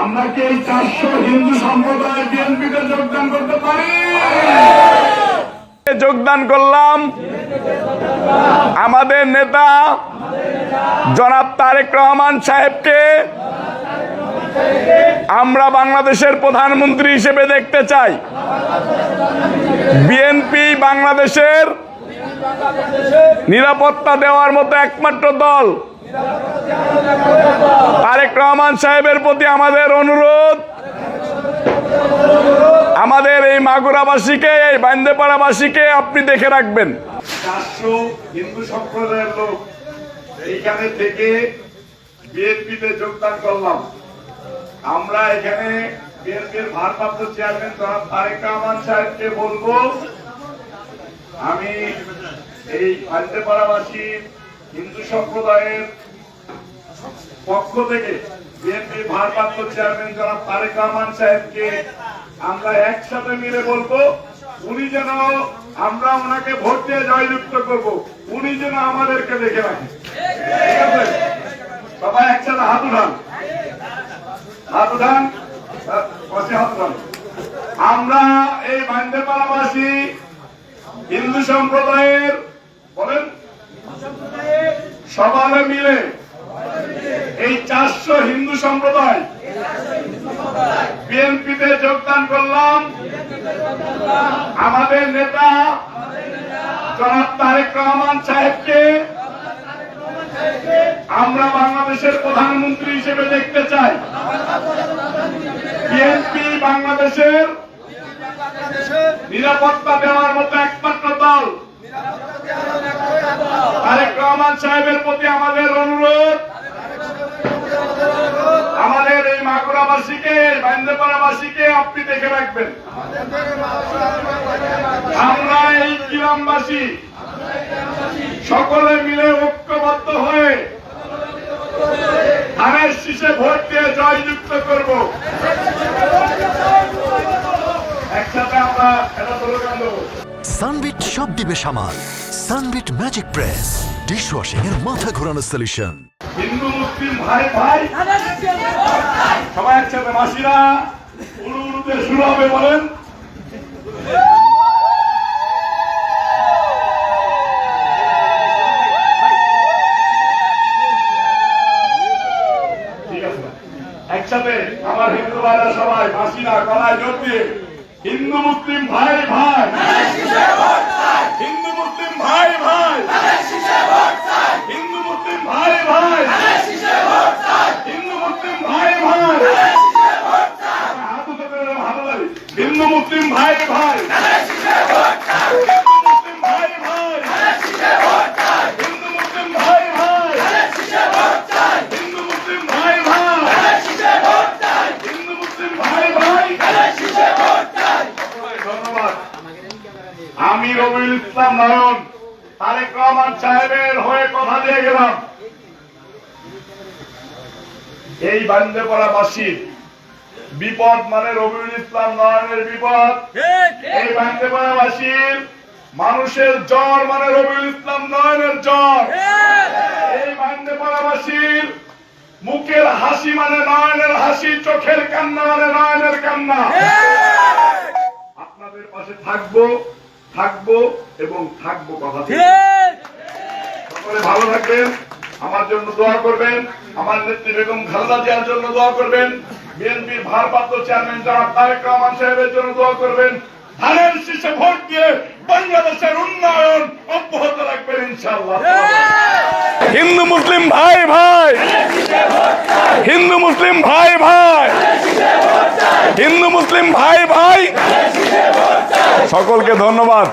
আমরা কি এই 400 হিন্দু সম্প্রদায় বিএনপিতে যোগদান করতে পারি? যোগদান করলাম আমাদের নেতা জনাব তারেক রহমান সাহেবকে আমরা বাংলাদেশের প্রধানমন্ত্রী হিসেবে দেখতে চাই। বিএনপি বাংলাদেশের নিরাপত্তা দেওয়ার মতো একমাত্র দল। তারেক রহমান সাহেবের প্রতি আমাদের অনুরোধ, আমাদের এই মাগুরাবাসীকে, এই বান্দেপাড়াবাসীকে আপনি দেখে রাখবেন। 400 হিন্দু সম্প্রদায়ের লোক এইখানে থেকে বিএনপিতে যোগদান করলাম। আমরা এখানে বিএনপির ভারপ্রাপ্ত চেয়ারম্যান জনাব তারেক রহমান সাহেবকে বলবো, আমি এই বান্দেপাড়াবাসী হিন্দু সম্প্রদায়ের পক্ষ থেকে বিএনপির ভারপ্রাপ্ত চেয়ারম্যান জনাব তারেক রহমান সাহেবকে আমরা একসাথে মিলে বলবো, উনি যেন, আমরা ওনাকে ভোট দিয়ে জয়যুক্ত করবো, উনি যেন আমাদেরকে দেখে রাখেন। ঠিক আছে, সবাই একসাথে হাত উঠান, হাত উঠান, হাত উঠান। আমরা এই বান্দেপাড়াবাসী হিন্দু সম্প্রদায়ের বলেন সবাই মিলে এই 400 হিন্দু সম্প্রদায় বিএনপিতে যোগদান করলাম। আমাদের নেতা জনাব তারেক রহমান সাহেবকে আমরা বাংলাদেশের প্রধানমন্ত্রী হিসেবে দেখতে চাই। বিএনপি বাংলাদেশের নিরাপত্তা দেওয়ার মতো একমাত্র দল। তারেক রহমান সাহেবের প্রতি আমাদের অনুরোধ, আমাদের এই মাগুরাবাসীকে, বান্দেপাড়াবাসীকে আপনি দেখে রাখবেন। আমরা এই গ্রামবাসী সকলে মিলে ঐক্যবদ্ধ হয়ে ধানের শীষে ভোট দিয়ে জয়যুক্ত করব। একসাথে আমরা এটা স্লোগান দেব। সানবিট সব দিবে সামাল। সানবিট ম্যাজিক প্রেস ডিশওয়াশিং এর মাথা ঘোরানো সলিউশন। হিন্দু মুসলিম ভাই ভাই সবাই একসাথে, মাসিরা উড়ু উড়ুতে শুরু হবে, বলেন ঠিক আছে। একসাথে আমার হিন্দু ভাইরা সবাই, মাসিরা গলায় জোর দিয়ে, হিন্দু মুসলিম ভাই ভাই, হিন্দু মুসলিম ভাই ভাই, হিন্দু মুসলিম ভাই ভাই, হিন্দু মুসলিম ভাই ভাই, হাত উঁচু করে ভালো লাগে, হিন্দু মুসলিম ভাই ভাই, হিন্দু মুসলিম ভাই ভাই, হিন্দু মুসলিম ভাই ভাই, হিন্দু মুসলিম ভাই ভাই, হিন্দু মুসলিম ভাই ভাই। ধন্যবাদ। আমি রবিউল ইসলাম নয়ন তারেক রহমান সাহেবের হয়ে কথা দিয়ে গেলাম, এই বান্দেপাড়াবাসী বিপদ মানে রবিউল ইসলাম নয়নের বিপদ, এই বান্দেপাড়াবাসীর মানুষের জ্বর মানে রবিউল ইসলাম নয়নের জ্বর, এই বান্দেপাড়াবাসীর মুখের হাসি মানে নয়নের হাসি, চোখের কান্না মানে নয়নের কান্না। আপনাদের পাশে থাকবো, থাকবো এবং থাকবো কথা। সকলে ভালো থাকবেন, আমার জন্য দোয়া করবেন, আমার নেত্রী বেগম খালেদা জিয়ার জন্য দোয়া করবেন, বিএনপির ভারপ্রাপ্ত চেয়ারম্যান জনাব তারেক রহমান সাহেবের জন্য দোয়া করবেন। ধানের শীষে ভোট দিয়ে বাংলাদেশের উন্নয়ন অব্যাহত রাখবেন ইনশাআল্লাহ। হিন্দু মুসলিম ভাই ভাই, হিন্দু মুসলিম ভাই ভাই, হিন্দু মুসলিম ভাই ভাই, সকলকে ধন্যবাদ।